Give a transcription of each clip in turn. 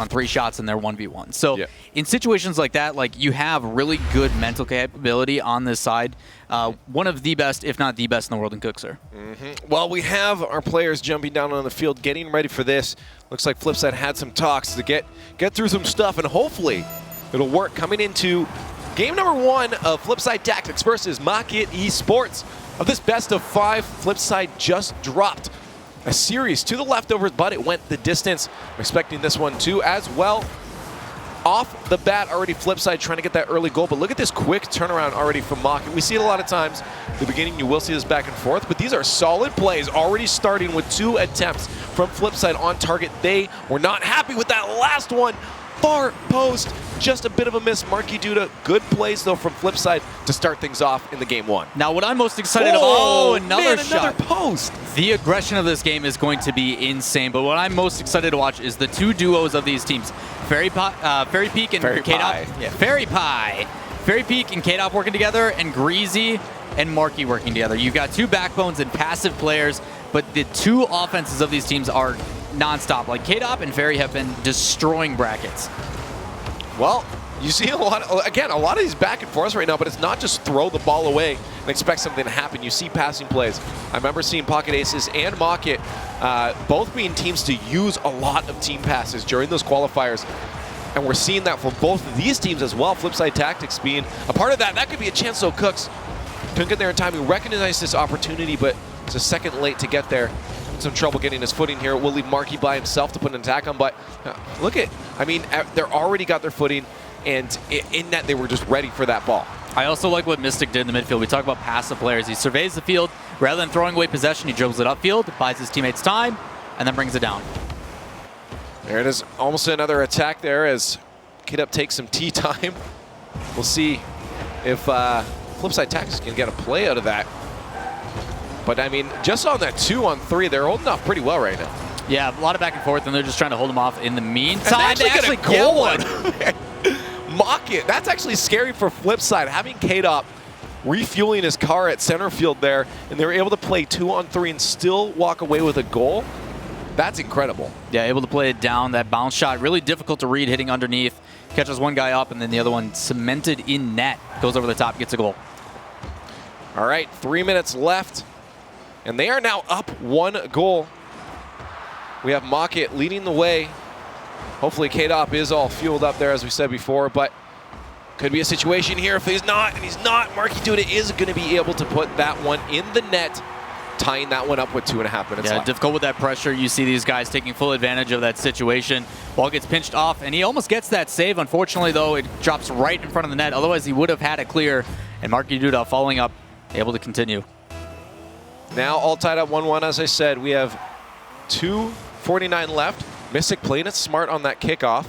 on 3 shots and they're 1v1. So in situations like that, like you have really good mental capability on this side. One of the best, if not the best in the world in Cookser. Well, we have our players jumping down on the field, getting ready for this. Looks like FlipSid had some talks to get through some stuff, and hopefully it'll work coming into game number 1 of FlipSid Tactics versus Market eSports. Of this best of 5, FlipSid just dropped a series to the leftovers, but it went the distance. I'm expecting this one too as well. Off the bat already FlipSid trying to get that early goal, but look at this quick turnaround already from Market. We see it a lot of times. At the beginning you will see this back and forth, but these are solid plays already starting with 2 attempts from FlipSid on target. They were not happy with that last one. Far post, just a bit of a miss. Marky Duda, good plays though from FlipSid to start things off in the game 1. Now what I'm most excited about, another shot. Another post. The aggression of this game is going to be insane, but what I'm most excited to watch is the 2 duos of these teams. Fairy Peak and K-Dop. Fairy Pie. Fairy Peak and K-Dop working together, and Greasy and Marky working together. You've got 2 backbones and passive players, but the 2 offenses of these teams are non-stop. Like K-Dop and Fairy have been destroying brackets. Well, you see a lot of these back and forths right now, but it's not just throw the ball away and expect something to happen. You see passing plays. I remember seeing Pocket Aces and Market both being teams to use a lot of team passes during those qualifiers. And we're seeing that from both of these teams as well. FlipSid Tactics being a part of that. That could be a chance, so Cooks couldn't get there in time. He recognized this opportunity, but it's a second late to get there. Some trouble getting his footing here. We'll leave Marky by himself to put an attack on, but look at, I mean, they're already got their footing, and in net they were just ready for that ball. I also like what Mystic did in the midfield. We talk about passive players. He surveys the field. Rather than throwing away possession, he dribbles it upfield, buys his teammates time, and then brings it down. There it is, almost another attack there as K-Dop takes some tea time. We'll see if FlipSid Tactics can get a play out of that. But I mean, just on that 2-on-3, they're holding off pretty well right now. Yeah, a lot of back and forth, and they're just trying to hold them off in the meantime. And they actually get one. Mock it. That's actually scary for FlipSid. Having K-Dop refueling his car at center field there, and they were able to play 2-on-3 and still walk away with a goal. That's incredible. Yeah, able to play it down. That bounce shot, really difficult to read, hitting underneath. Catches one guy up, and then the other one cemented in net. Goes over the top, gets a goal. All right, 3 minutes left. And they are now up 1 goal. We have Market leading the way. Hopefully K-Dop is all fueled up there, as we said before, but could be a situation here if he's not, and he's not. Marky Duda is going to be able to put that one in the net, tying that one up with 2.5 minutes left. Difficult with that pressure. You see these guys taking full advantage of that situation. Ball gets pinched off, and he almost gets that save. Unfortunately, though, it drops right in front of the net. Otherwise, he would have had it clear, and Marky Duda following up, able to continue. Now all tied up 1-1, as I said. We have 2:49 left. Mystic playing it smart on that kickoff,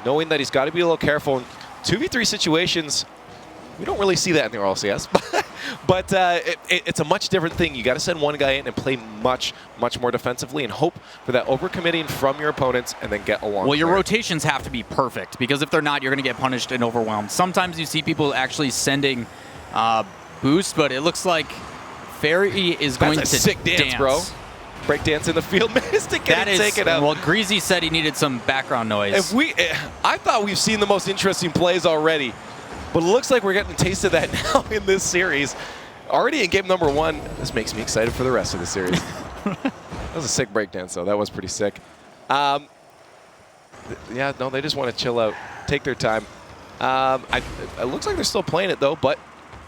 knowing that he's got to be a little careful. In 2v3 situations, we don't really see that in the RLCS, but it's a much different thing. You got to send one guy in and play much more defensively and hope for that overcommitting from your opponents and then get along. Well, your rotations have to be perfect, because if they're not, you're going to get punished and overwhelmed. Sometimes you see people actually sending boost, but it looks like Fairy is going to sick dance, bro. Break dance in the field. Mystic getting taken out. Well, Greasy said he needed some background noise. I thought we've seen the most interesting plays already, but it looks like we're getting a taste of that now in this series. Already in game number 1, this makes me excited for the rest of the series. That was a sick breakdance, though. That was pretty sick. Yeah, no, they just want to chill out, take their time. It looks like they're still playing it, though, but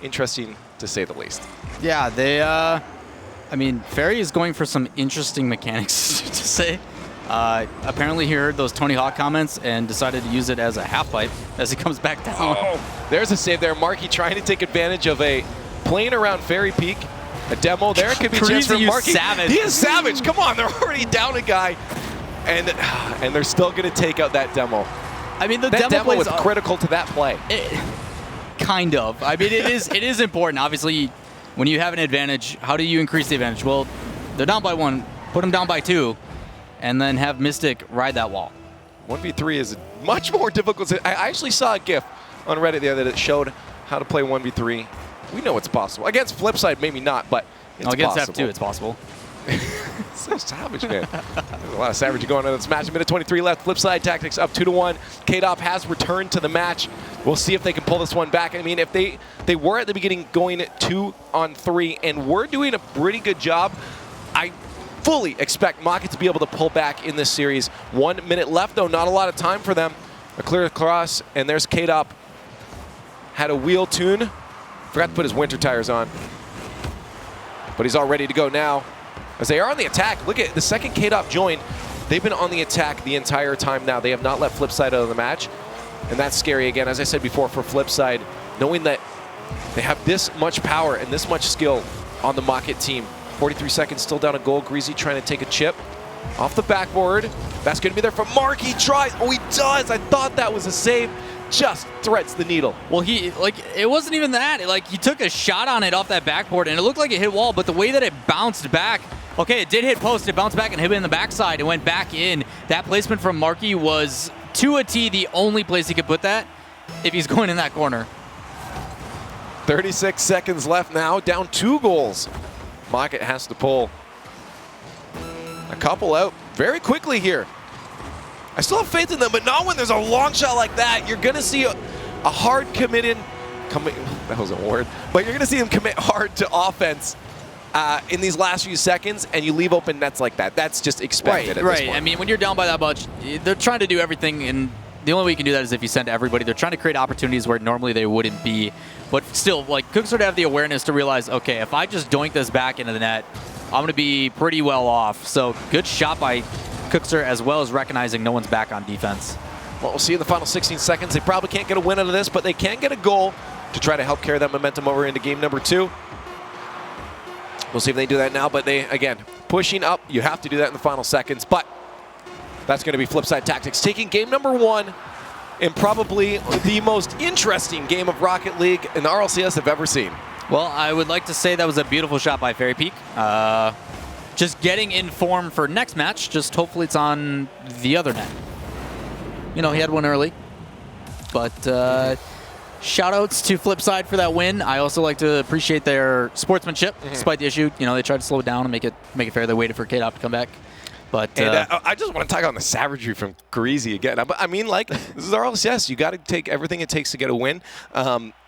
interesting to say the least. Yeah, they, I mean, Fairy is going for some interesting mechanics to say. Apparently he heard those Tony Hawk comments and decided to use it as a half pipe as he comes back down. Oh, there's a save there. Marky trying to take advantage of a playing around Fairy Peak. A demo there. Could be a chance for Marky. Savage. He is savage. Come on, they're already down a guy. And they're still going to take out that demo. I mean, that demo was critical to that play. Kind of. I mean, it is important. Obviously, when you have an advantage, how do you increase the advantage? Well, they're down by 1, put them down by 2, and then have Mystic ride that wall. 1v3 is much more difficult. I actually saw a GIF on Reddit the other day that showed how to play 1v3. We know it's possible. Against FlipSid, maybe not, but it's possible. Against F2, it's possible. So savage, man. There's a lot of savagery going on in this match. A minute 23 left. FlipSid Tactics up 2-1. KDOP has returned to the match. We'll see if they can pull this one back. I mean, if they were at the beginning going 2-on-3 and were doing a pretty good job, I fully expect Maka to be able to pull back in this series. 1 minute left, though. Not a lot of time for them. A clear cross, and there's KDOP. Had a wheel tune. Forgot to put his winter tires on. But he's all ready to go now. As they are on the attack. Look at the second KDOP joined. They've been on the attack the entire time now. They have not let FlipSid out of the match. And that's scary again, as I said before, for FlipSid, knowing that they have this much power and this much skill on the Maka team. 43 seconds, still down a goal. Greasy trying to take a chip off the backboard. That's going to be there for Mark. He tries. Oh, he does. I thought that was a save. Just threads the needle. Well, it wasn't even that. He took a shot on it off that backboard, and it looked like it hit wall, but the way that it bounced back, okay, it did hit post. It bounced back and hit it in the backside. It went back in. That placement from Markey was, to a T, the only place he could put that if he's going in that corner. 36 seconds left now. Down 2 goals. Maka has to pull a couple out very quickly here. I still have faith in them, but not when there's a long shot like that. You're going to see a hard committed, that wasn't a word, but you're going to see them commit hard to offense in these last few seconds, and you leave open nets like that. That's just expected at this point. I mean, when you're down by that much, they're trying to do everything, and the only way you can do that is if you send everybody. They're trying to create opportunities where normally they wouldn't be, but still, Cook sort of have the awareness to realize, okay, if I just doink this back into the net, I'm going to be pretty well off. So good shot by Cookster, as well as recognizing no one's back on defense. Well, we'll see in the final 16 seconds. They probably can't get a win out of this, but they can get a goal to try to help carry that momentum over into game number 2. We'll see if they do that now, but they, again, pushing up. You have to do that in the final seconds, but that's going to be FlipSid Tactics taking game number 1 in probably the most interesting game of Rocket League in the RLCS I've ever seen. Well, I would like to say that was a beautiful shot by Fairy Peak. Just getting in form for next match. Just hopefully it's on the other net. He had one early. But shout-outs to FlipSid for that win. I also like to appreciate their sportsmanship, despite the issue. They tried to slow it down and make it fair. They waited for KDOP to come back. But I just want to talk on the savagery from Greasy again. I mean, this is RLCS. You got to take everything it takes to get a win.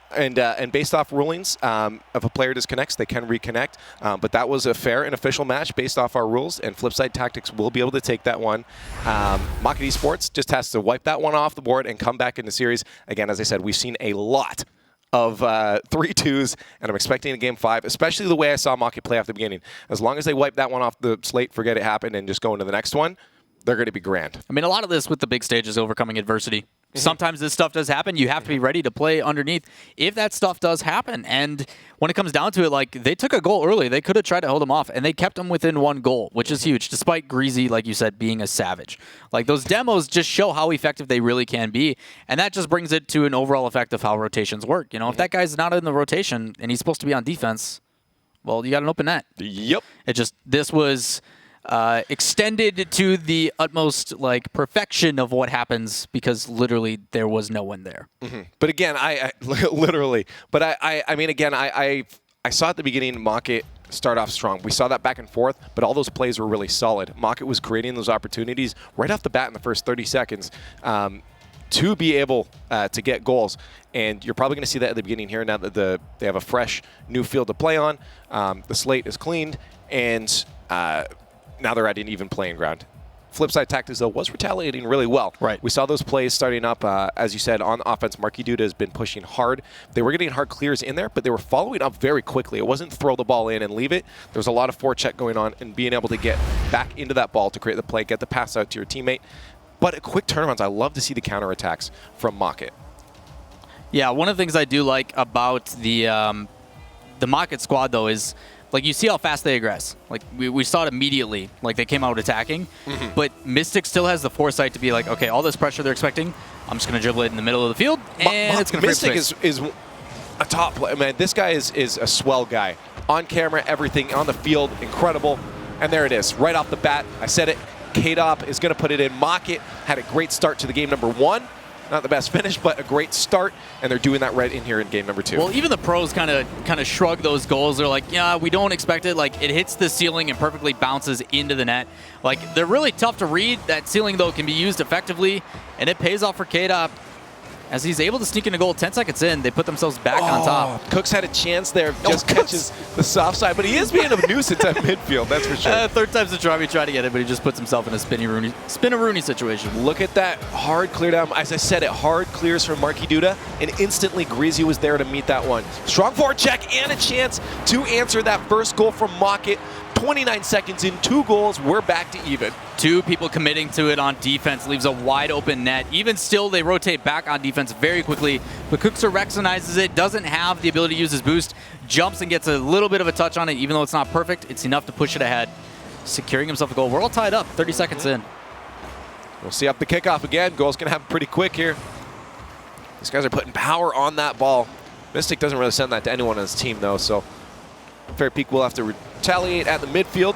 And based off rulings, if a player disconnects, they can reconnect. But that was a fair and official match based off our rules, and FlipSid Tactics will be able to take that one. Maka eSports just has to wipe that one off the board and come back in the series. Again, as I said, we've seen a lot of 3-2s, and I'm expecting a game 5, especially the way I saw Maka play off the beginning. As long as they wipe that one off the slate, forget it happened, and just go into the next one, they're going to be grand. I mean, a lot of this with the big stage is overcoming adversity. Sometimes this stuff does happen. You have to be ready to play underneath if that stuff does happen. And when it comes down to it, they took a goal early. They could have tried to hold them off, and they kept them within 1 goal, which is huge, despite Greasy, like you said, being a savage. Those demos just show how effective they really can be, and that just brings it to an overall effect of how rotations work. If that guy's not in the rotation and he's supposed to be on defense, well, you got an open net. Yep. This was extended to the utmost perfection of what happens, because literally there was no one there. But again, I literally. But I mean, again, I saw at the beginning Maka start off strong. We saw that back and forth, but all those plays were really solid. Maka was creating those opportunities right off the bat in the first 30 seconds. To be able to get goals. And you're probably going to see that at the beginning here now that they have a fresh new field to play on. The slate is cleaned, and now they're at an even playing ground. FlipSid Tactics, though, was retaliating really well. Right. We saw those plays starting up, as you said, on offense. Marky Duda has been pushing hard. They were getting hard clears in there, but they were following up very quickly. It wasn't throw the ball in and leave it. There was a lot of forecheck going on and being able to get back into that ball to create the play, get the pass out to your teammate. But at quick turnarounds, I love to see the counterattacks from Maka. Yeah, one of the things I do like about the Maka squad, though, is you see how fast they aggress. We saw it immediately. They came out attacking. But Mystic still has the foresight to be okay, all this pressure they're expecting, I'm just going to dribble it in the middle of the field, and it's going to Mystic is a top player. Man, this guy is a swell guy. On camera, everything, on the field, incredible. And there it is, right off the bat. I said it. KDOP is going to put it in. Maka had a great start to the game number 1. Not the best finish, but a great start, and they're doing that right in here in game number 2. Well, even the pros kind of shrug those goals. They're like, yeah, we don't expect it. Like, it hits the ceiling and perfectly bounces into the net. Like, they're really tough to read. That ceiling, though, can be used effectively, and it pays off for KDOP. As he's able to sneak in a goal 10 seconds in, they put themselves back on top. Cooks had a chance there, just catches the soft side, but he is being a nuisance at midfield, that's for sure. Third time's the charm, he tried to get it, but he just puts himself in a spin-a-rooney situation. Look at that hard clear down. As I said, it hard clears from Marky Duda, and instantly Greasy was there to meet that one. Strong forward check and a chance to answer that first goal from Mockett. 29 seconds in, 2 goals, we're back to even. 2 people committing to it on defense leaves a wide open net. Even still, they rotate back on defense very quickly, but Cookser recognizes it, doesn't have the ability to use his boost, jumps and gets a little bit of a touch on it. Even though it's not perfect, it's enough to push it ahead, securing himself a goal. We're all tied up, 30 seconds in. We'll see up the kickoff again. Goal's going to happen pretty quick here. These guys are putting power on that ball. Mystic doesn't really send that to anyone on his team, though, so Fair Peak will have to retaliate at the midfield.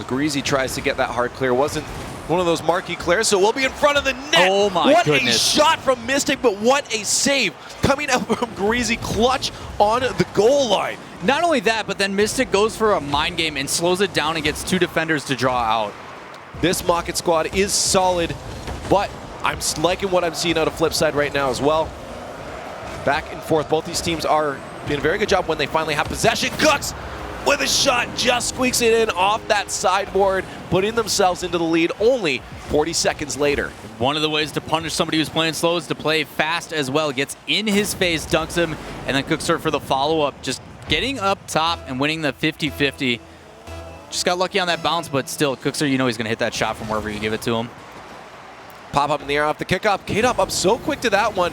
Greasy tries to get that hard clear. Wasn't one of those marquee clears, so we'll be in front of the net. Oh my goodness. What a shot from Mystic, but what a save coming out from Greasy, clutch on the goal line. Not only that, but then Mystic goes for a mind game and slows it down and gets 2 defenders to draw out. This Mockett squad is solid, but I'm liking what I'm seeing out of FlipSid right now as well. Back and forth, both these teams are doing a very good job when they finally have possession. Cooks with a shot, just squeaks it in off that sideboard, putting themselves into the lead only 40 seconds later. One of the ways to punish somebody who's playing slow is to play fast as well. Gets in his face, dunks him, and then Cookser for the follow-up. Just getting up top and winning the 50-50. Just got lucky on that bounce, but still, Cookser, you know he's going to hit that shot from wherever you give it to him. Pop up in the air off the kickoff. KDOP up so quick to that one.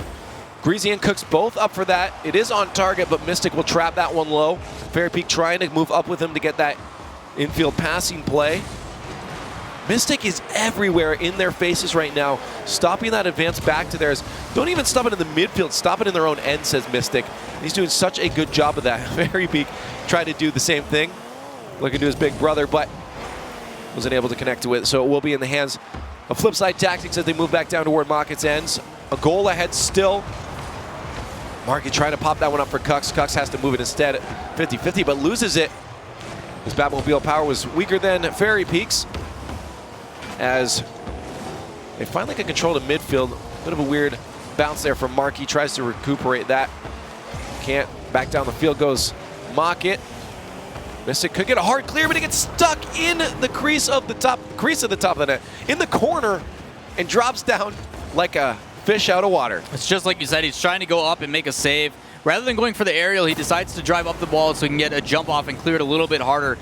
Greasy and Cooks both up for that. It is on target, but Mystic will trap that one low. Fair Peak trying to move up with him to get that infield passing play. Mystic is everywhere in their faces right now, stopping that advance back to theirs. Don't even stop it in the midfield, stop it in their own end, says Mystic. He's doing such a good job of that. Fair Peak tried to do the same thing, looking to his big brother, but wasn't able to connect to it. So it will be in the hands of FlipSid Tactics as they move back down toward Mockett's ends. A goal ahead still. Marky trying to pop that one up for Cux. Cux has to move it instead at 50-50, but loses it. His Batmobile power was weaker than Fairy Peak's, as they finally get control of midfield. A bit of a weird bounce there from Marky. Tries to recuperate that. Can't. Back down the field goes Mockett. Mystic could get a hard clear, but he gets stuck in the crease of the top of the net, in the corner, and drops down like a fish out of water. It's just like you said, he's trying to go up and make a save. Rather than going for the aerial, he decides to drive up the ball so he can get a jump off and clear it a little bit harder.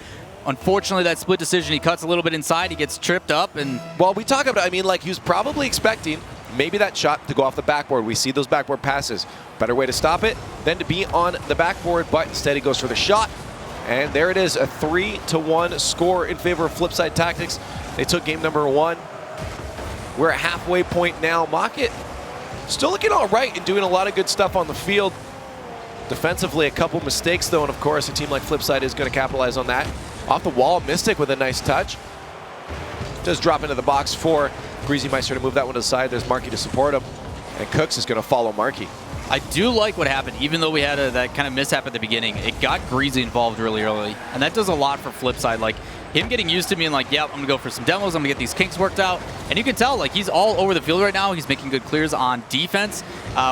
Unfortunately, that split decision, he cuts a little bit inside, he gets tripped up, and... Well, we talk about, I mean, like, he was probably expecting maybe that shot to go off the backboard. We see those backboard passes. Better way to stop it than to be on the backboard, but instead he goes for the shot. And there it is, a 3-1 score in favor of FlipSid Tactics. They took game number 1. We're at halfway point now. Mockett still looking all right and doing a lot of good stuff on the field. Defensively, a couple mistakes, though, and of course, a team like FlipSid is going to capitalize on that. Off the wall, Mystic with a nice touch. Does drop into the box for Greasy Meister to move that one to the side. There's Marky to support him, and Cooks is going to follow Marky. I do like what happened, even though we had that kind of mishap at the beginning. It got Greasy involved really early, and that does a lot for FlipSid. Like, him getting used to being like, yeah, I'm going to go for some demos, I'm going to get these kinks worked out. And you can tell, like, he's all over the field right now. He's making good clears on defense.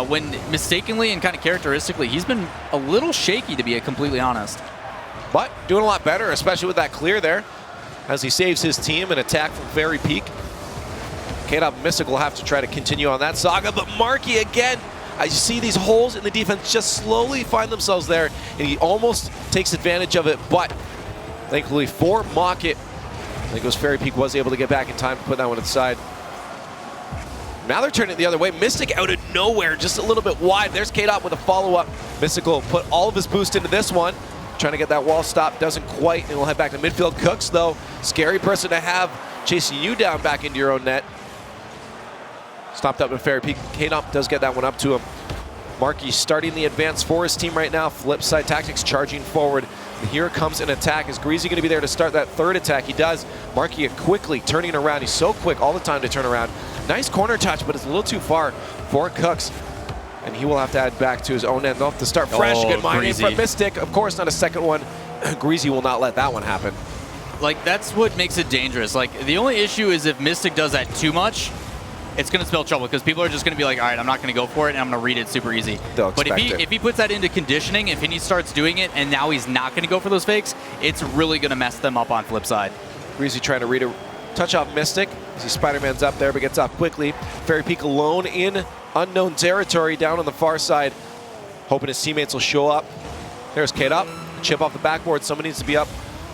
When mistakenly and kind of characteristically, he's been a little shaky, to be completely honest. But doing a lot better, especially with that clear there, as he saves his team. An attack from Fairy Peak. KDOP Mystic will have to try to continue on that saga, but Marky again. I see these holes in the defense just slowly find themselves there, and he almost takes advantage of it, but thankfully for Mockett, I think it was Fairy Peak was able to get back in time to put that one to the side. Now they're turning it the other way. Mystic out of nowhere, just a little bit wide. There's KDOP with a follow-up. Mystic will put all of his boost into this one. Trying to get that wall stopped, doesn't quite, and we'll head back to midfield. Cooks, though, scary person to have chasing you down back into your own net. Stopped up in Fairy Peak. KDOP does get that one up to him. Marky starting the advance for his team right now. FlipSid Tactics charging forward. And here comes an attack. Is Greasy going to be there to start that third attack? He does. Marky quickly turning around. He's so quick all the time to turn around. Nice corner touch, but it's a little too far for Cooks. And he will have to add back to his own end. They'll have to start fresh. Good mining from Mystic. Of course, not a second one. Greasy will not let that one happen. Like, that's what makes it dangerous. Like, the only issue is if Mystic does that too much, it's going to spell trouble because people are just going to be like, all right, I'm not going to go for it, and I'm going to read it super easy. But if he puts that into conditioning, if he starts doing it, and now he's not going to go for those fakes, it's really going to mess them up on FlipSid. Greasy trying to read a touch off Mystic. See Spider-Man's up there, but gets off quickly. Fairy Peak alone in unknown territory down on the far side, hoping his teammates will show up. There's Kate up, chip off the backboard. Someone needs to be up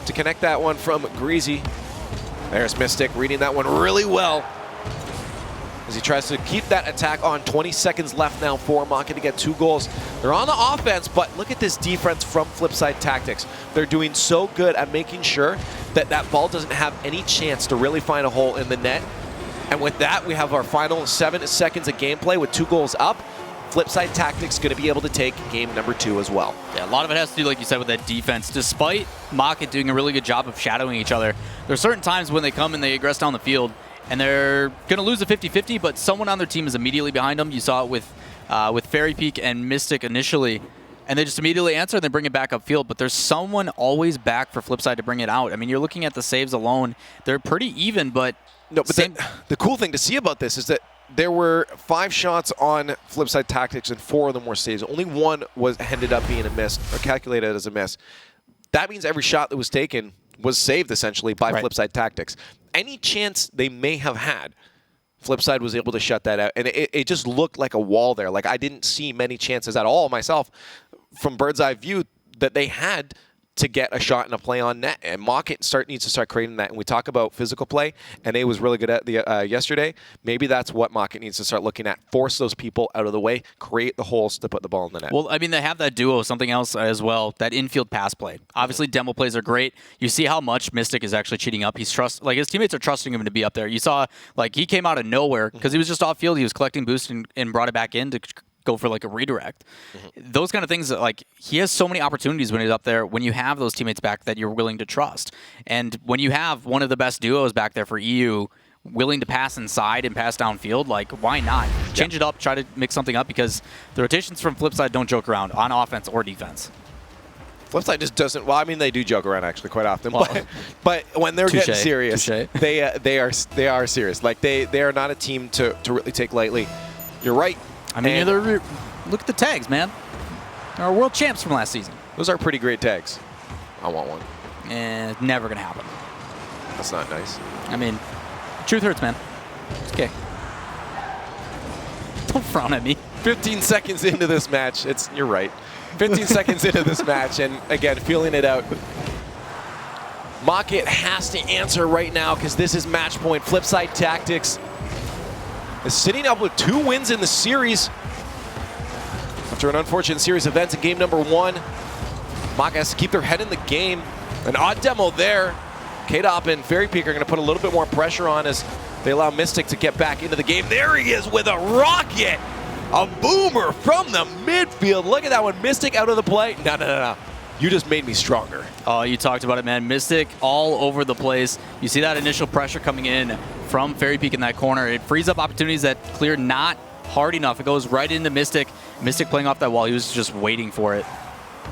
to connect that one from Greasy. There's Mystic reading that one really well as he tries to keep that attack on. 20 seconds left now for Maka to get 2 goals. They're on the offense, but look at this defense from FlipSid Tactics. They're doing so good at making sure that that ball doesn't have any chance to really find a hole in the net. And with that, we have our final 7 seconds of gameplay with 2 goals up. FlipSid Tactics going to be able to take game number 2 as well. Yeah, a lot of it has to do, like you said, with that defense. Despite Maka doing a really good job of shadowing each other, there are certain times when they come and they aggress down the field, and they're going to lose a 50-50, but someone on their team is immediately behind them. You saw it with Fairy Peak and Mystic initially, and they just immediately answer and then bring it back upfield. But there's someone always back for FlipSid to bring it out. I mean, you're looking at the saves alone. They're pretty even, but... No, but the cool thing to see about this is that there were 5 shots on FlipSid Tactics, and 4 of them were saves. Only 1 ended up being a miss, or calculated as a miss. That means every shot that was taken was saved, essentially, by FlipSid Tactics. Any chance they may have had, FlipSid was able to shut that out. And it just looked like a wall there. Like, I didn't see many chances at all myself from bird's eye view that they had to get a shot and a play on net. And Mocket needs to start creating that. And we talk about physical play, and they was really good at the yesterday. Maybe that's what Mocket needs to start looking at. Force those people out of the way, create the holes to put the ball in the net. Well, I mean, they have that duo, something else as well, that infield pass play. Obviously, demo plays are great. You see how much Mystic is actually cheating up. His teammates are trusting him to be up there. You saw, like, he came out of nowhere because he was just off field. He was collecting boost and brought it back in to go for like a redirect. Those kind of things, like, he has so many opportunities when he's up there when you have those teammates back that you're willing to trust. And when you have one of the best duos back there for EU willing to pass inside and pass downfield, like, why not? Change it up, try to mix something up, because the rotations from FlipSid don't joke around on offense or defense. FlipSid just doesn't. Well, I mean, they do joke around actually quite often, well, but when they're getting serious, they are serious. Like, they are not a team to really take lightly. You're right. I mean, look at the tags, man. They're our world champs from last season. Those are pretty great tags. I want one. Never gonna happen. That's not nice. I mean, truth hurts, man. It's okay. Don't frown at me. 15 seconds into this match. You're right. 15 seconds into this match, and again, feeling it out. Mocket has to answer right now because this is match point. FlipSid Tactics is sitting up with 2 wins in the series after an unfortunate series of events in game number 1. Maka has to keep their head in the game. An odd demo there. K-Dop and Fairy Peak are going to put a little bit more pressure on as they allow Mystic to get back into the game. There he is with a rocket! A boomer from the midfield. Look at that one. Mystic out of the play. No. You just made me stronger. Oh, you talked about it, man. Mystic all over the place. You see that initial pressure coming in from Fairy Peak in that corner. It frees up opportunities that clear not hard enough. It goes right into Mystic. Mystic playing off that wall. He was just waiting for it.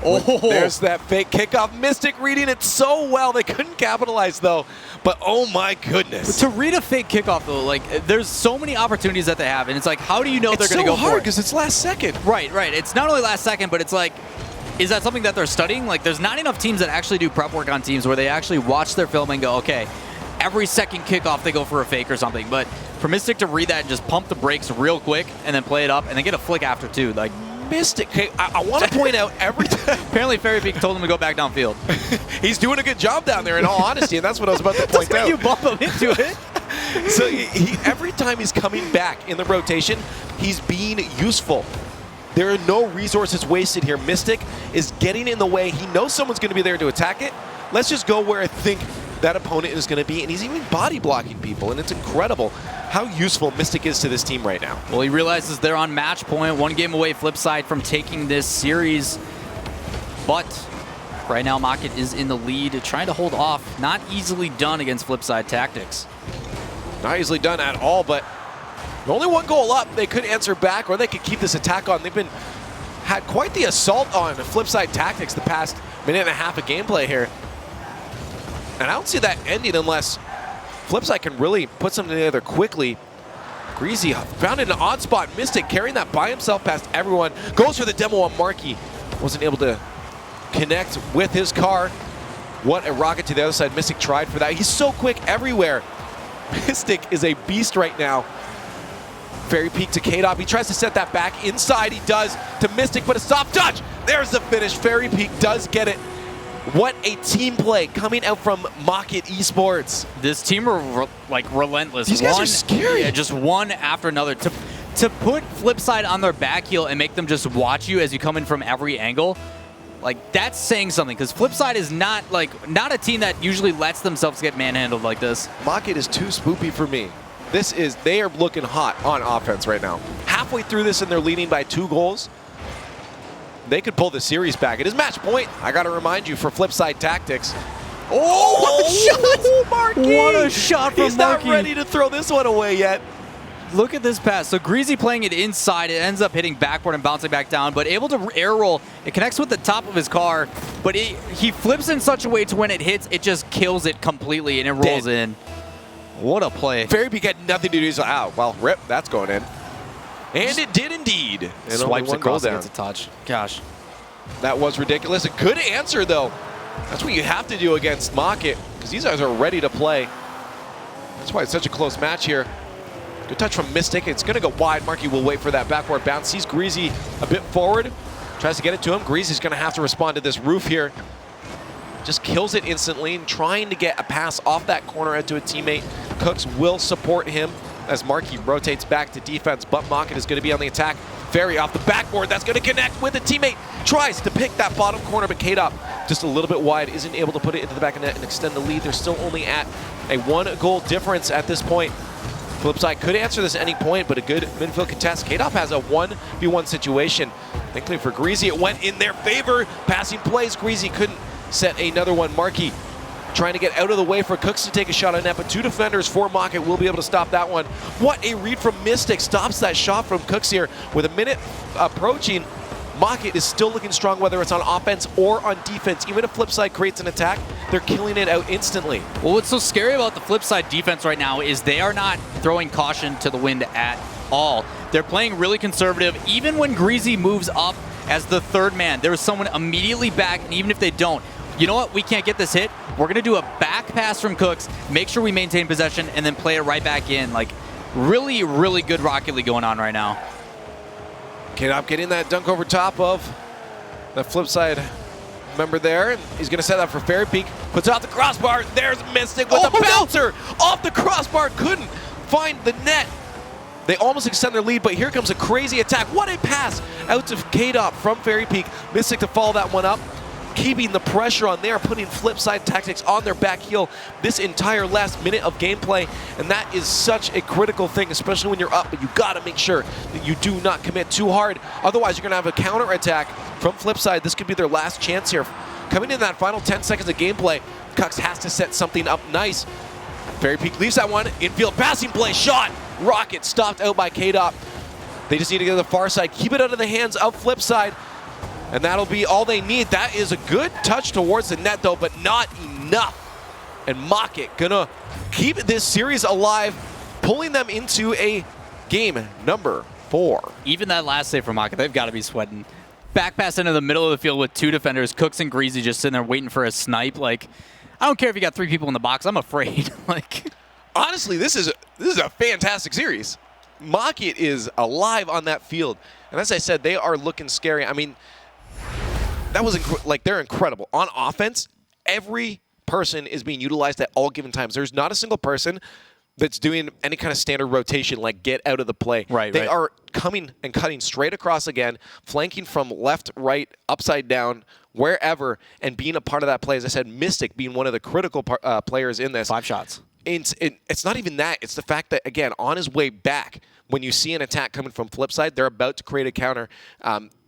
Oh, there's that fake kickoff. Mystic reading it so well. They couldn't capitalize, though. But, oh, my goodness. But to read a fake kickoff, though, like, there's so many opportunities that they have. And it's like, how do you know they're going to go for it? It's so hard because it's last second. Right. It's not only last second, but it's like, is that something that they're studying? Like, there's not enough teams that actually do prep work on teams where they actually watch their film and go, okay, every second kickoff they go for a fake or something. But for Mystic to read that and just pump the brakes real quick and then play it up and then get a flick after too, like, Mystic. Hey, I want to point out every time. Apparently Fairy Peak told him to go back downfield. He's doing a good job down there, in all honesty, and that's what I was about to point out. You bump him into it. So every time he's coming back in the rotation, he's being useful. There are no resources wasted here. Mystic is getting in the way. He knows someone's going to be there to attack it. Let's just go where I think that opponent is going to be, and he's even body blocking people, and it's incredible how useful Mystic is to this team right now. Well, he realizes they're on match point, 1 game away FlipSid from taking this series, but right now Mocket is in the lead, trying to hold off. Not easily done against FlipSid Tactics. Not easily done at all, but Only one goal up. They could answer back, or they could keep this attack on. They've had quite the assault on FlipSid Tactics the past minute and a half of gameplay here. And I don't see that ending unless FlipSid can really put something together quickly. Greasy found an odd spot. Mystic carrying that by himself past everyone. Goes for the demo on Marky. Wasn't able to connect with his car. What a rocket to the other side. Mystic tried for that. He's so quick everywhere. Mystic is a beast right now. Fairy Peak to K-Dop. He tries to set that back inside. He does to Mystic, but a soft touch. There's the finish. Fairy Peak does get it. What a team play coming out from Mocket eSports. This team are like relentless. These guys are scary. Yeah, just one after another. To put FlipSid on their back heel and make them just watch you as you come in from every angle, like that's saying something, because FlipSid is not a team that usually lets themselves get manhandled like this. Mocket is too spoopy for me. They are looking hot on offense right now. Halfway through this and they're leading by 2 goals. They could pull the series back. It is match point, I gotta remind you, for FlipSid Tactics. Oh, what a shot! Marky! What a shot from He's Marky. not ready to throw this one away yet. Look at this pass. So Greasy playing it inside. It ends up hitting backboard and bouncing back down, but able to air roll. It connects with the top of his car, but he flips in such a way to when it hits, it just kills it completely and it rolls in. What a play. Fairy Peak had nothing to do. He's like, oh, well, rip, that's going in. And it did indeed. And swipes across and gets a touch. Gosh. That was ridiculous. A good answer, though. That's what you have to do against Mocket, because these guys are ready to play. That's why it's such a close match here. Good touch from Mystic. It's going to go wide. Marky will wait for that backward bounce. Sees Greasy a bit forward. Tries to get it to him. Greasy's going to have to respond to this roof here. Just kills it instantly, and trying to get a pass off that corner into a teammate. Cooks will support him as Marky rotates back to defense, but Mocket is going to be on the attack. Fairy off the backboard. That's going to connect with a teammate. Tries to pick that bottom corner, but K-Dop just a little bit wide. Isn't able to put it into the back of net and extend the lead. They're still only at a 1-goal difference at this point. FlipSid could answer this at any point, but a good midfield contest. K-Dop has a 1v1 situation. Thankfully for Greasy, it went in their favor. Passing plays. Greasy couldn't set another one. Marky trying to get out of the way for Cooks to take a shot on net, but 2 defenders for Mocket will be able to stop that one. What a read from Mystic. Stops that shot from Cooks here. With a minute approaching, Mocket is still looking strong, whether it's on offense or on defense. Even if FlipSid creates an attack, they're killing it out instantly. Well, what's so scary about the FlipSid defense right now is they are not throwing caution to the wind at all. They're playing really conservative. Even when Greasy moves up as the 3rd man, there is someone immediately back, and even if they don't, you know what, we can't get this hit. We're going to do a back pass from Cooks, make sure we maintain possession, and then play it right back in. Like, really, really good Rocket League going on right now. K-Dop getting that dunk over top of the FlipSid member there. He's going to set that for Fairy Peak. Puts out the crossbar. There's Mystic with a bouncer off the crossbar. Couldn't find the net. They almost extend their lead, but here comes a crazy attack. What a pass out to K-Dop from Fairy Peak. Mystic to follow that one up. Keeping the pressure on there, putting FlipSid Tactics on their back heel this entire last minute of gameplay, and that is such a critical thing, especially when you're up, but you gotta make sure that you do not commit too hard. Otherwise, you're gonna have a counter attack from FlipSid. This could be their last chance here. Coming in that final 10 seconds of gameplay, Cux has to set something up nice. Fairy Peak leaves that one. Infield passing play, shot. Rocket stopped out by K-Dop. They just need to get to the far side, keep it out of the hands of FlipSid. And that'll be all they need. That is a good touch towards the net, though, but not enough. And Mocket gonna keep this series alive, pulling them into a game number 4. Even that last save from Mocket, they've got to be sweating. Back pass into the middle of the field with 2 defenders. Cooks and Greasy just sitting there waiting for a snipe. Like, I don't care if you got 3 people in the box. I'm afraid. Like, honestly, this is a fantastic series. Mocket is alive on that field, and as I said, they are looking scary. I mean, that was they're incredible on offense. Every person is being utilized at all given times. There's not a single person that's doing any kind of standard rotation, like get out of the play. They are coming and cutting straight across again, flanking from left, right, upside down, wherever, and being a part of that play. As I said, Mystic being one of the critical players in this. 5 shots. It's not even that. It's the fact that, again, on his way back, when you see an attack coming from FlipSid, they're about to create a counter.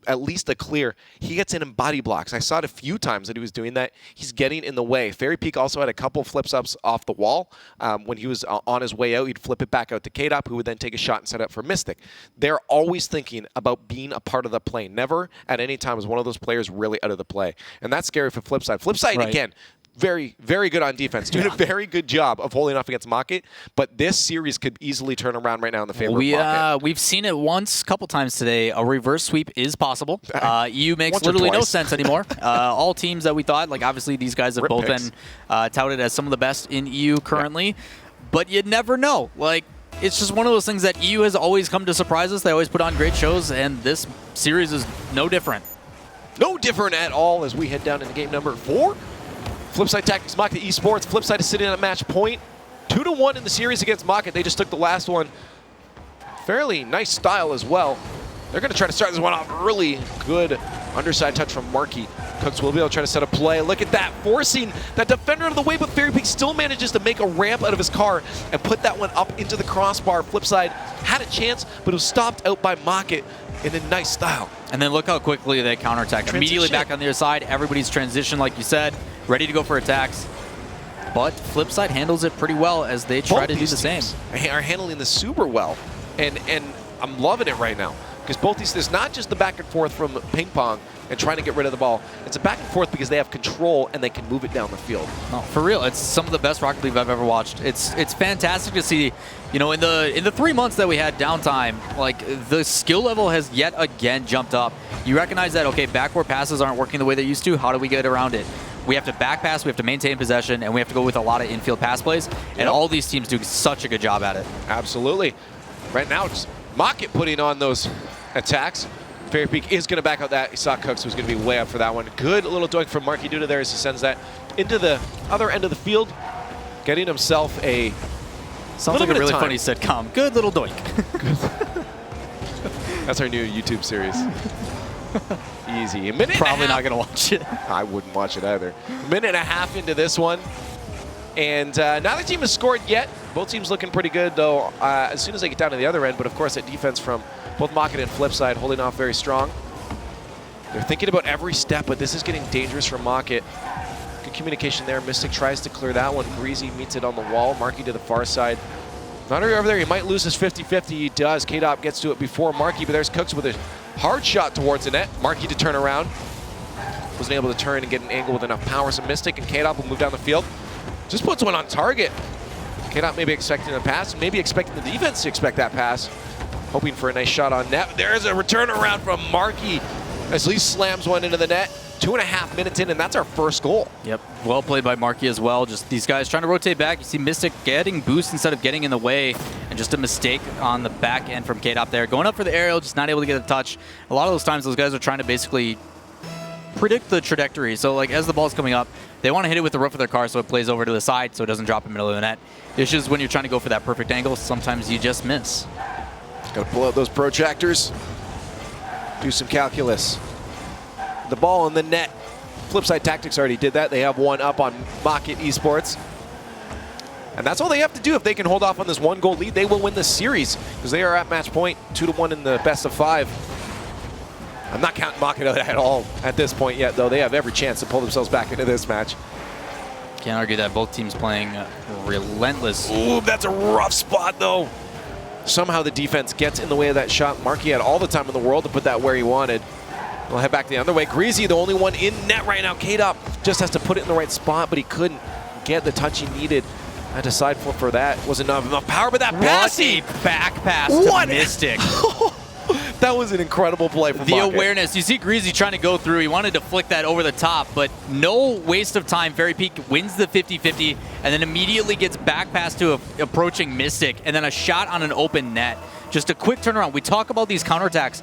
at least a clear, he gets in body blocks. I saw it a few times that he was doing that. He's getting in the way. Fairy Peak also had a couple flips-ups off the wall. When he was on his way out, he'd flip it back out to K-Dop, who would then take a shot and set up for Mystic. They're always thinking about being a part of the play. Never at any time is one of those players really out of the play. And that's scary for FlipSid. FlipSid, right. Again, very, very good on defense. Doing a very good job of holding off against Market, but this series could easily turn around right now in the favor of Market. We've seen it once, a couple times today. A reverse sweep is possible. EU makes literally no sense anymore. All teams that we thought, like obviously these guys have both been touted as some of the best in EU currently, but you never know. Like, it's just one of those things that EU has always come to surprise us. They always put on great shows, and this series is no different. No different at all as we head down into game number 4. FlipSid Tactics Market eSports. FlipSid is sitting at match point. 2-1 in the series against Market. They just took the last one. Fairly nice style as well. They're going to try to start this one off really good. Underside touch from Markey. Cooks will be able to try to set a play. Look at that, forcing that defender out of the way, but Fairy Peak still manages to make a ramp out of his car and put that one up into the crossbar. FlipSid had a chance, but it was stopped out by Market in a nice style. And then look how quickly they counterattack. Immediately back on the other side. Everybody's transition, like you said, ready to go for attacks. But FlipSid handles it pretty well as they try to do the same. Are handling this super well. And I'm loving it right now. Because both these, there's not just the back and forth from ping pong and trying to get rid of the ball. It's a back and forth because they have control and they can move it down the field. No, for real, it's some of the best Rocket League I've ever watched. It's fantastic to see. You know, in the 3 months that we had downtime, like the skill level has yet again jumped up. You recognize that, okay, backward passes aren't working the way they used to. How do we get around it? We have to back pass, we have to maintain possession, and we have to go with a lot of infield pass plays. And all these teams do such a good job at it. Absolutely. Right now, it's Market putting on those attacks. Fairy Peak is going to back out that. You saw Cooks was going to be way up for that one. Good little doink from Markey Duda there as he sends that into the other end of the field, getting himself a Sounds like a really funny sitcom. Good little doink. That's our new YouTube series. Easy. A minute Probably not going to watch it. I wouldn't watch it either. A minute and a half into this one. And neither team has scored yet. Both teams looking pretty good, though, as soon as they get down to the other end. But, of course, that defense from both Market and FlipSid holding off very strong. They're thinking about every step, but this is getting dangerous for Market. Good communication there. Mystic tries to clear that one. Greasy meets it on the wall. Markey to the far side. Not over there. He might lose his 50-50. He does. K-Dop gets to it before Markey, but there's Cooks with a hard shot towards the net. Markey to turn around. Wasn't able to turn and get an angle with enough power. So Mystic and K-Dop will move down the field. Just puts one on target. K-Dop maybe expecting a pass, maybe expecting the defense to expect that pass. Hoping for a nice shot on net. There's a return around from Markey as Lee slams one into the net. 2.5 minutes in, and that's our first goal. Yep, well played by Markey as well. Just these guys trying to rotate back. You see Mystic getting boost instead of getting in the way, and just a mistake on the back end from K-Dop there. Going up for the aerial, just not able to get a touch. A lot of those times, those guys are trying to basically predict the trajectory. So like as the ball's coming up, they want to hit it with the roof of their car so it plays over to the side so it doesn't drop in the middle of the net. It's just when you're trying to go for that perfect angle, sometimes you just miss. Got to pull out those protractors, do some calculus. The ball in the net. FlipSid Tactics already did that. They have one up on Market eSports. And that's all they have to do. If they can hold off on this 1-goal lead, they will win this series because they are at match point, 2-1 in the best of 5. I'm not counting Market out at all at this point yet, though. They have every chance to pull themselves back into this match. Can't argue that both teams playing relentless. Ooh, that's a rough spot, though. Somehow the defense gets in the way of that shot. Markey had all the time in the world to put that where he wanted. We'll head back the other way. Greasy, the only one in net right now. K-Dop just has to put it in the right spot, but he couldn't get the touch he needed. Had to side flip for that. Wasn't enough power, but that pass. What a back pass to Mystic. That was an incredible play from the Market. Awareness. You see Greasy trying to go through. He wanted to flick that over the top, but no waste of time. Fairy Peak wins the 50-50 and then immediately gets back pass to approaching Mystic and then a shot on an open net. Just a quick turnaround. We talk about these counterattacks,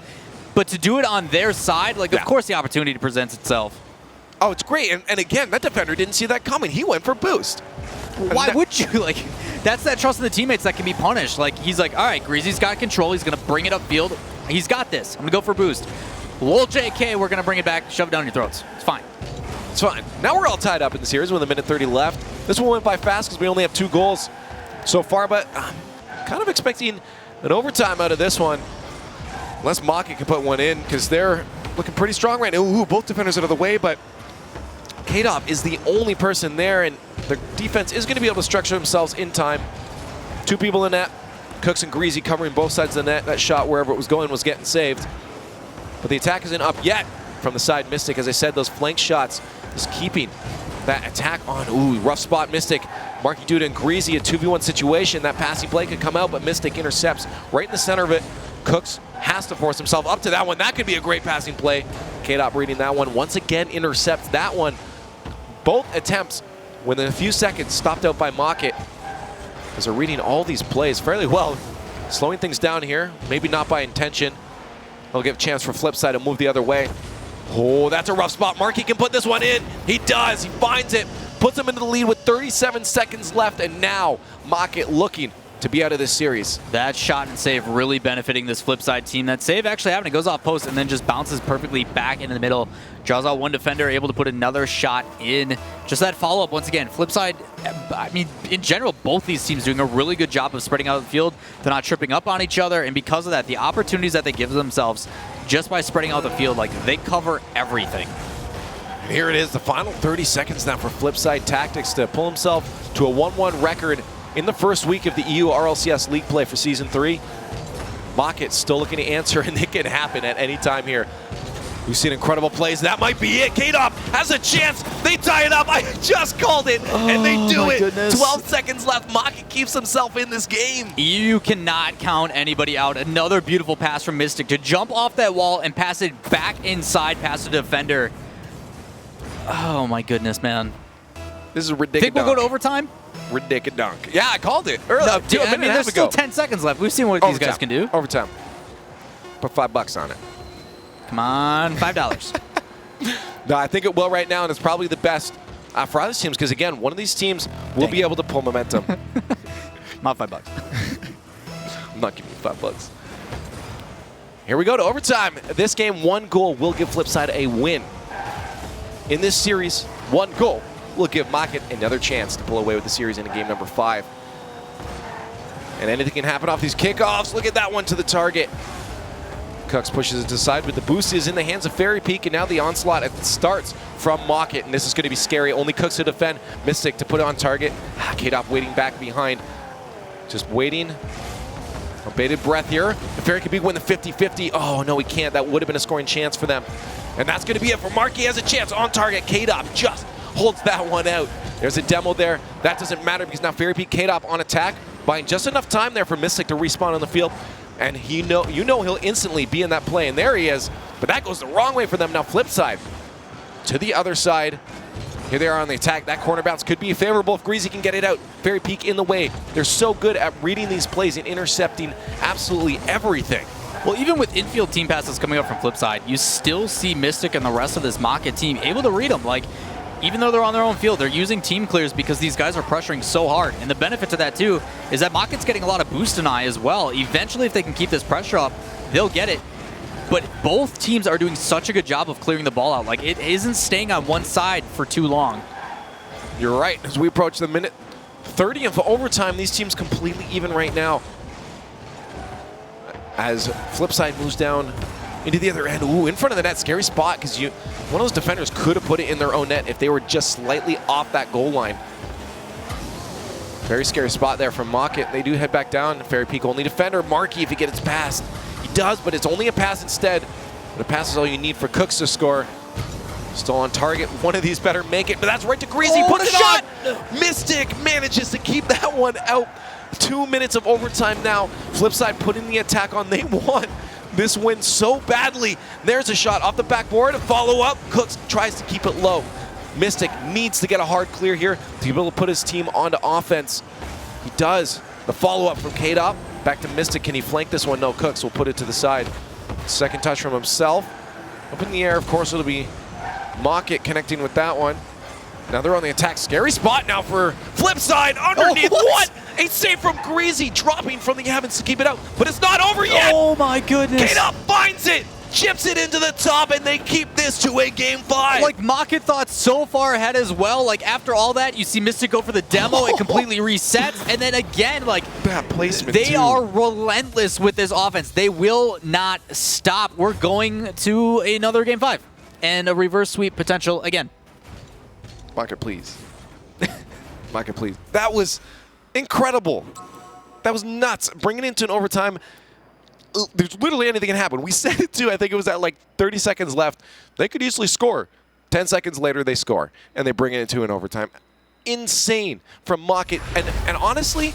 but to do it on their side, like, of course the opportunity presents itself. Oh, it's great. And again, that defender didn't see that coming. He went for boost. Why would you? Like, that's that trust in the teammates that can be punished. Like, he's like, all right, Greasy's got control. He's going to bring it upfield. He's got this. I'm going to go for boost. Lol JK, we're going to bring it back, shove it down your throats. It's fine. It's fine. Now we're all tied up in the series with 1:30 left. This one went by fast because we only have 2 goals so far, but I'm kind of expecting an overtime out of this one. Unless Market can put one in, because they're looking pretty strong right now. Ooh, both defenders out of the way, but K-Dop is the only person there, and the defense is going to be able to structure themselves in time. 2 people in net. Cooks and Greasy covering both sides of the net. That shot, wherever it was going, was getting saved. But the attack isn't up yet from the side. Mystic, as I said, those flank shots is keeping that attack on. Ooh, rough spot, Mystic. Marky Duda and Greasy, a 2v1 situation. That passing play could come out, but Mystic intercepts right in the center of it. Cooks has to force himself up to that one. That could be a great passing play. K-Dop reading that one. Once again, intercepts that one. Both attempts within a few seconds stopped out by Mocket. As they're reading all these plays fairly well. Slowing things down here, maybe not by intention. They'll give a chance for FlipSid to move the other way. Oh, that's a rough spot. Marky can put this one in. He does. He finds it. Puts him into the lead with 37 seconds left. And now Mocket looking to be out of this series. That shot and save really benefiting this FlipSid team. That save actually happened. It goes off post and then just bounces perfectly back into the middle. Draws out one defender, able to put another shot in. Just that follow-up once again. FlipSid, I mean, in general, both these teams doing a really good job of spreading out the field. They're not tripping up on each other, and because of that, the opportunities that they give themselves just by spreading out the field, like, they cover everything. Here it is, the final 30 seconds now for FlipSid Tactics to pull himself to a 1-1 record in the first week of the EU RLCS League play for Season 3. Mocket's still looking to answer, and it can happen at any time here. We've seen incredible plays. That might be it. K-Dop has a chance. They tie it up. I just called it, and they do it. Goodness. 12 seconds left. Mocket keeps himself in this game. You cannot count anybody out. Another beautiful pass from Mystic to jump off that wall and pass it back inside past the defender. Oh my goodness, man. This is ridiculous. Think we'll go to overtime? Ridiculous. Yeah, I called it earlier. No, I mean, there's still 10 seconds left. We've seen what these guys can do. Overtime. Put $5 on it. Come on, $5. No, I think it will right now, and it's probably the best for other teams because, again, one of these teams will be able to pull momentum. Not $5. I'm not giving you $5. Here we go to overtime. This game, 1 goal will give FlipSid a win. In this series, 1 goal will give Mocket another chance to pull away with the series in game number 5. And anything can happen off these kickoffs. Look at that one to the target. Cooks pushes it to the side, but the boost is in the hands of Fairy Peak, and now the onslaught starts from Mocket, and this is going to be scary. Only Cooks to defend. Mystic to put on target. K-Dop waiting back behind. Just waiting. A bated breath here. If Fairy could win the 50-50. Oh, no, he can't. That would have been a scoring chance for them. And that's going to be it for Marky. Has a chance on target. K-Dop just holds that one out. There's a demo there. That doesn't matter because now Fairy Peak, K-Dop on attack, buying just enough time there for Mystic to respawn on the field. And you know he'll instantly be in that play, and there he is. But that goes the wrong way for them. Now FlipSid to the other side. Here they are on the attack. That corner bounce could be favorable if Greasy can get it out. Fairy Peak in the way. They're so good at reading these plays and intercepting absolutely everything. Well, even with infield team passes coming up from FlipSid, you still see Mystic and the rest of this Mocket team able to read them. Like, even though they're on their own field, they're using team clears because these guys are pressuring so hard. And the benefit to that, too, is that Mocket's getting a lot of boost in eye as well. Eventually, if they can keep this pressure up, they'll get it. But both teams are doing such a good job of clearing the ball out. Like, it isn't staying on one side for too long. You're right. As we approach the minute 30 of overtime, these teams completely even right now. As FlipSid moves down into the other end. Ooh, in front of the net. Scary spot because one of those defenders could have put it in their own net if they were just slightly off that goal line. Very scary spot there from Mocket. They do head back down. Fairy Peak only defender. Marky, if he gets past. He does, but it's only a pass instead. But a pass is all you need for Cooks to score. Still on target. One of these better make it, but that's right to Greasy. Put it on! Mystic manages to keep that one out. 2 minutes of overtime now. FlipSid putting the attack on. They want this win so badly. There's a shot off the backboard. A follow-up. Cooks tries to keep it low. Mystic needs to get a hard clear here to be able to put his team onto offense. He does. The follow-up from K-Dop. Back to Mystic. Can he flank this one? No, Cooks will put it to the side. Second touch from himself. Up in the air, of course, it'll be Mocket connecting with that one. Now they're on the attack. Scary spot now for FlipSid underneath. Oh, what? A save from Greasy, dropping from the heavens to keep it out. But it's not over yet. Oh my goodness. K-Dop finds it. chips it into the top, and they keep this to a game 5. Like, Maka thought so far ahead as well. Like, after all that, you see Mystic go for the demo, it completely resets, and then again, like, bad placement they are relentless with this offense. They will not stop. We're going to another game 5 and a reverse sweep potential again. Maka, please. Maka, please. That was incredible. That was nuts. Bringing it into an overtime. There's literally anything can happen. We said it too. I think it was at like 30 seconds left. They could easily score. 10 seconds later, they score, and they bring it into an overtime. Insane from Mocket. And honestly,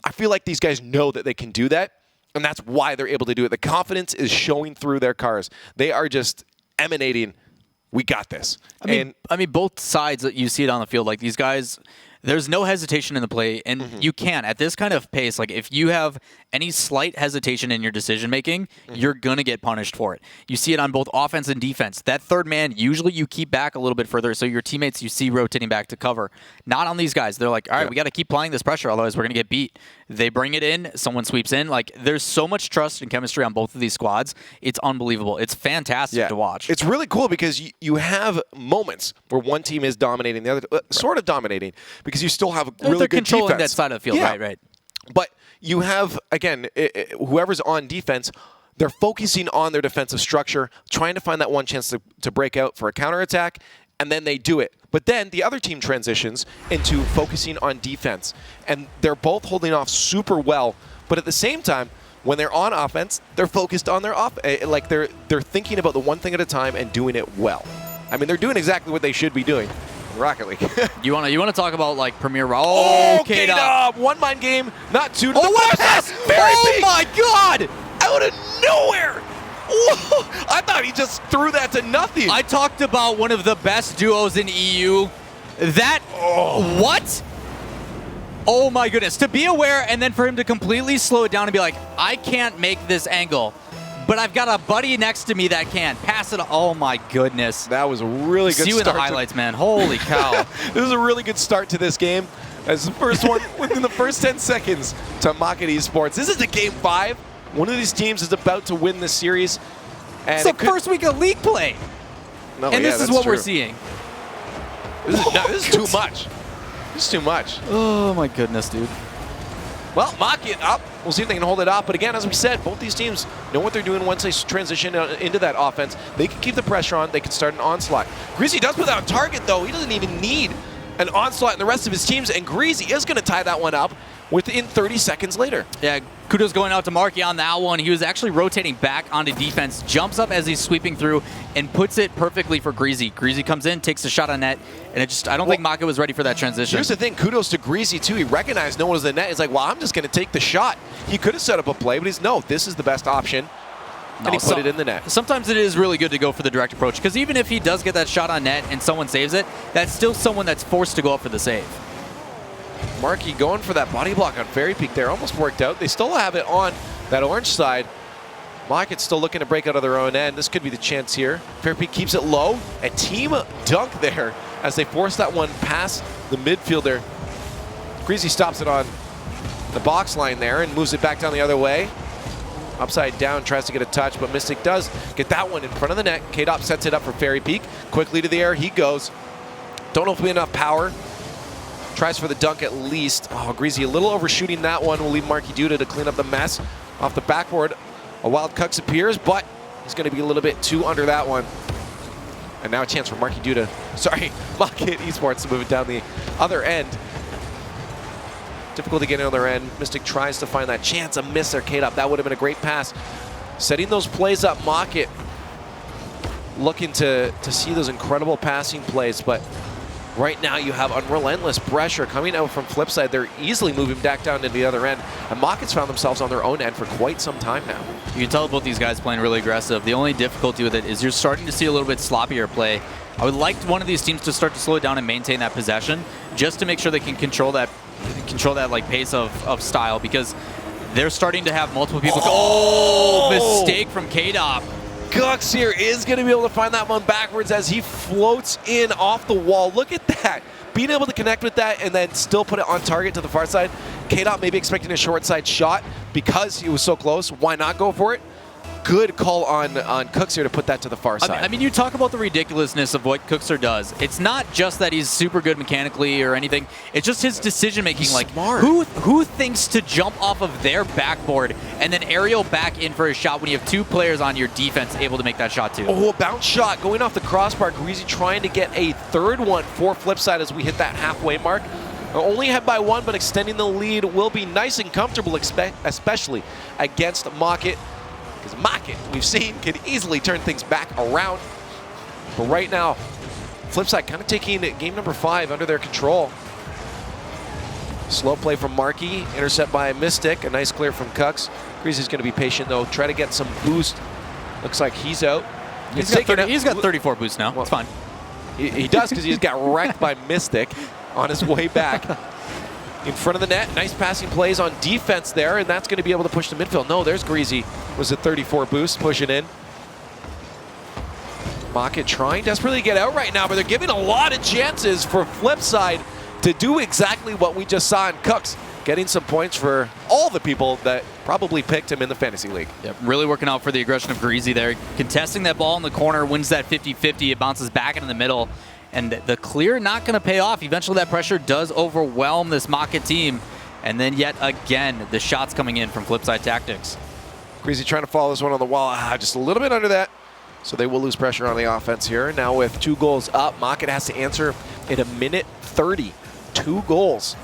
I feel like these guys know that they can do that, and that's why they're able to do it. The confidence is showing through their cars. They are just emanating, we got this. I mean, both sides that you see it on the field, like these guys, there's no hesitation in the play, and you can. At this kind of pace, like if you have any slight hesitation in your decision-making, you're going to get punished for it. You see it on both offense and defense. That third man, usually you keep back a little bit further, so your teammates you see rotating back to cover. Not on these guys. They're like, all right, we got to keep applying this pressure, otherwise we're going to get beat. They bring it in, someone sweeps in. Like, there's so much trust and chemistry on both of these squads. It's unbelievable. It's fantastic to watch. It's really cool because you have moments where one team is dominating the other, sort of dominating, because you still have really good controlling defense. that side of the field, right. But you have, again, whoever's on defense, they're focusing on their defensive structure, trying to find that one chance to break out for a counterattack, and then they do it. But then the other team transitions into focusing on defense, and they're both holding off super well. But at the same time, when they're on offense, they're focused on their like they're thinking about the one thing at a time and doing it well. I mean, they're doing exactly what they should be doing. Rocket League. you want to talk about like Premier? K-Dub. One mind game, not two. To what is this? My God! Out of nowhere! Whoa. I thought he just threw that to nothing. I talked about one of the best duos in EU. What? Oh my goodness! To be aware and then for him to completely slow it down and be like, I can't make this angle. But I've got a buddy next to me that can. Pass it. Oh, my goodness. That was a really good start. See you in the highlights, man. Holy cow. This is a really good start to this game. As the first one, within the first 10 seconds to Mocket eSports. This is a game 5. One of these teams is about to win this series. And it's the first week of league play. No, and this is what we're seeing. This is too much. This is too much. Oh, my goodness, dude. Well, Mocket up. We'll see if they can hold it up. But again, as we said, both these teams know what they're doing once they transition into that offense. They can keep the pressure on. They can start an onslaught. Greasy does put that on target, though. He doesn't even need an onslaught in the rest of his teams. And Greasy is going to tie that one up within 30 seconds later. Yeah, kudos going out to Marky on that one. He was actually rotating back onto defense, jumps up as he's sweeping through, and puts it perfectly for Greasy. Greasy comes in, takes a shot on net, and I don't think Maka was ready for that transition. Here's the thing, kudos to Greasy too. He recognized no one was in the net. He's like, well, I'm just going to take the shot. He could have set up a play, but this is the best option. And he put it in the net. Sometimes it is really good to go for the direct approach, because even if he does get that shot on net and someone saves it, that's still someone that's forced to go up for the save. Marky going for that body block on Fairy Peak there. Almost worked out. They still have it on that orange side. Mocket's still looking to break out of their own end. This could be the chance here. Fairy Peak keeps it low. A team dunk there as they force that one past the midfielder. Greasy stops it on the box line there and moves it back down the other way. Upside down, tries to get a touch, but Mystic does get that one in front of the net. K-Dop sets it up for Fairy Peak. Quickly to the air, he goes. Don't know if we have enough power. Tries for the dunk at least. Oh, Greasy a little overshooting that one. Will leave Marky Duda to clean up the mess. Off the backboard, a wild Cux appears, but he's going to be a little bit too under that one. And now a chance for Marky Duda. Sorry, Mocket eSports to move it down the other end. Difficult to get in on their end. Mystic tries to find that chance. A miss there, K-Dop. That would have been a great pass. Setting those plays up, Mocket looking to see those incredible passing plays, but right now you have unrelentless pressure coming out from FlipSid. They're easily moving back down to the other end. And Mocket's found themselves on their own end for quite some time now. You can tell both these guys playing really aggressive. The only difficulty with it is you're starting to see a little bit sloppier play. I would like one of these teams to start to slow it down and maintain that possession just to make sure they can control that like pace of style, because they're starting to have multiple people. Oh, mistake from K-Dop. Gux here is going to be able to find that one backwards as he floats in off the wall. Look at that. Being able to connect with that and then still put it on target to the far side. K-Dop maybe expecting a short side shot because he was so close. Why not go for it? good call on Cookser to put that to the far side. I mean, you talk about the ridiculousness of what Cookser does. It's not just that he's super good mechanically or anything. It's just his decision making. Like, smart. Who thinks to jump off of their backboard and then aerial back in for a shot when you have 2 players on your defense able to make that shot too? Oh, a bounce shot going off the crossbar. Greasy trying to get a third one for FlipSid as we hit that halfway mark. Only ahead by 1, but extending the lead will be nice and comfortable, especially against Mocket. Because Mocket, we've seen, can easily turn things back around. But right now, FlipSid kind of taking game number 5 under their control. Slow play from Marky, intercept by Mystic. A nice clear from Cux. Greasy's going to be patient, though. Try to get some boost. Looks like he's out. He's got 34 boost now. Well, it's fine. He does, because he's got wrecked by Mystic on his way back. In front of the net, nice passing plays on defense there, and that's going to be able to push the midfield. No, there's Greasy. Was a 34 boost, pushing in. Mocket trying desperately to get out right now, but they're giving a lot of chances for FlipSid to do exactly what we just saw in Cooks, getting some points for all the people that probably picked him in the Fantasy League. Yep, really working out for the aggression of Greasy there. Contesting that ball in the corner, wins that 50-50. It bounces back into the middle. And the clear not going to pay off. Eventually that pressure does overwhelm this Mocket team. And then yet again, the shots coming in from FlipSid Tactics. Greasy trying to follow this one on the wall. Just a little bit under that. So they will lose pressure on the offense here. Now with 2 goals up, Mocket has to answer in a minute 30. 2 goals.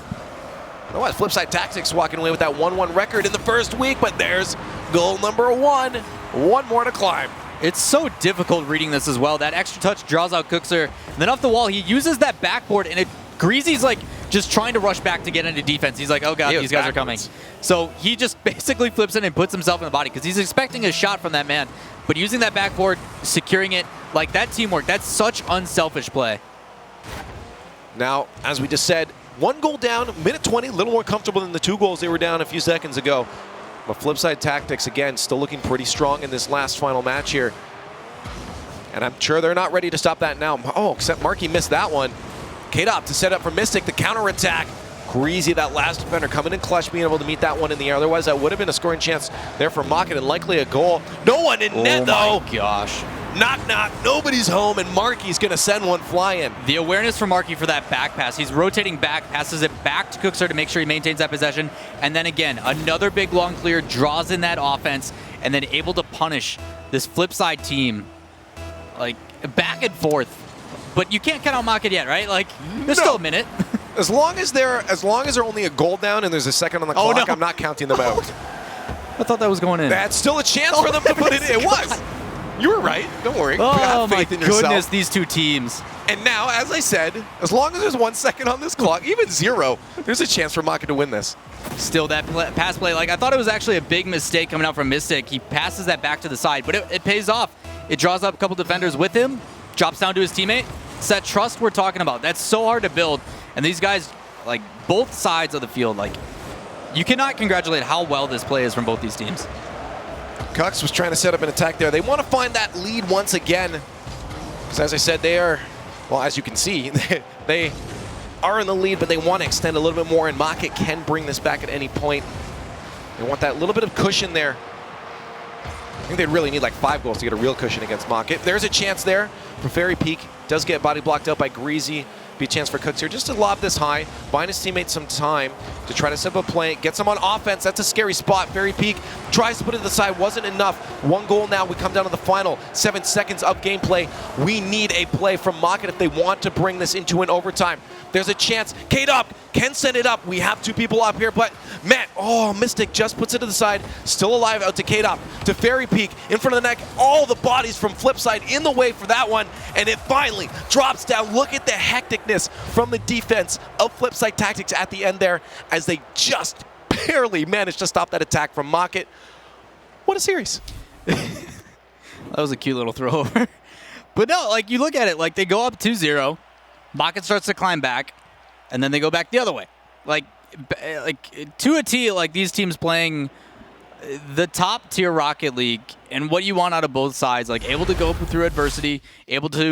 You know what? FlipSid Tactics walking away with that 1-1 record in the first week, but there's goal number 1. 1 more to climb. It's so difficult reading this as well. That extra touch draws out Cookser. And then off the wall, he uses that backboard, and Greasy's like just trying to rush back to get into defense. He's like, oh god, these guys are coming. So he just basically flips in and puts himself in the body because he's expecting a shot from that man. But using that backboard, securing it, like that teamwork, that's such unselfish play. Now, as we just said, 1 goal down, minute 20, a little more comfortable than the 2 goals they were down a few seconds ago. But FlipSid Tactics, again, still looking pretty strong in this last final match here. And I'm sure they're not ready to stop that now. Oh, except Marky missed that one. K-Dop to set up for Mystic, the counterattack. Greasy, that last defender, coming in clutch, being able to meet that one in the air. Otherwise, that would have been a scoring chance there for Mocket and likely a goal. No one in net, though. Oh, my gosh. Knock, knock. Nobody's home, and Marky's going to send one flying. The awareness for Marky for that back pass. He's rotating back, passes it back to Cookser to make sure he maintains that possession. And then again, another big long clear, draws in that offense, and then able to punish this FlipSid team, like, back and forth. But you can't count out Mocket yet, right? Like, there's still a minute. As long as they're only a goal down and there's a second on the clock, I'm not counting them out. I thought that was going in. That's still a chance for them to put it in. It was. You were right. Don't worry. Oh my goodness, these 2 teams. And now, as I said, as long as there's 1 second on this clock, even 0, there's a chance for Mocket to win this. Still that pass play, like I thought it was actually a big mistake coming out from Mystic. He passes that back to the side, but it pays off. It draws up a couple defenders with him, drops down to his teammate. It's that trust we're talking about. That's so hard to build. And these guys, like both sides of the field, like you cannot congratulate how well this play is from both these teams. Cux was trying to set up an attack there. They want to find that lead once again. Because as I said, they are, well, as you can see, they are in the lead, but they want to extend a little bit more, and Mocket can bring this back at any point. They want that little bit of cushion there. I think they'd really need like 5 goals to get a real cushion against Mocket. There's a chance there for Fairy Peak. Does get body blocked out by Greasy. Be a chance for Cooks here just to lob this high, buying his teammates some time to try to set up a play, get some on offense. That's a scary spot. Fairy Peak tries to put it to the side, wasn't enough. 1 goal now. We come down to the final 7 seconds of gameplay. We need a play from Mocket if they want to bring this into an overtime. There's a chance. K-Dop can send it up. We have 2 people up here, but man, oh, Mystic just puts it to the side. Still alive out to K-Dop, to Fairy Peak, in front of the neck. All the bodies from FlipSid in the way for that one, and it finally drops down. Look at the hecticness from the defense of FlipSid Tactics at the end there, as they just barely managed to stop that attack from Mocket. What a series. That was a cute little throw over. But no, like you look at it, like they go up 2-0. Mocket starts to climb back, and then they go back the other way. Like to a T, like these teams playing the top tier Rocket League, and what you want out of both sides, like able to go through adversity, able to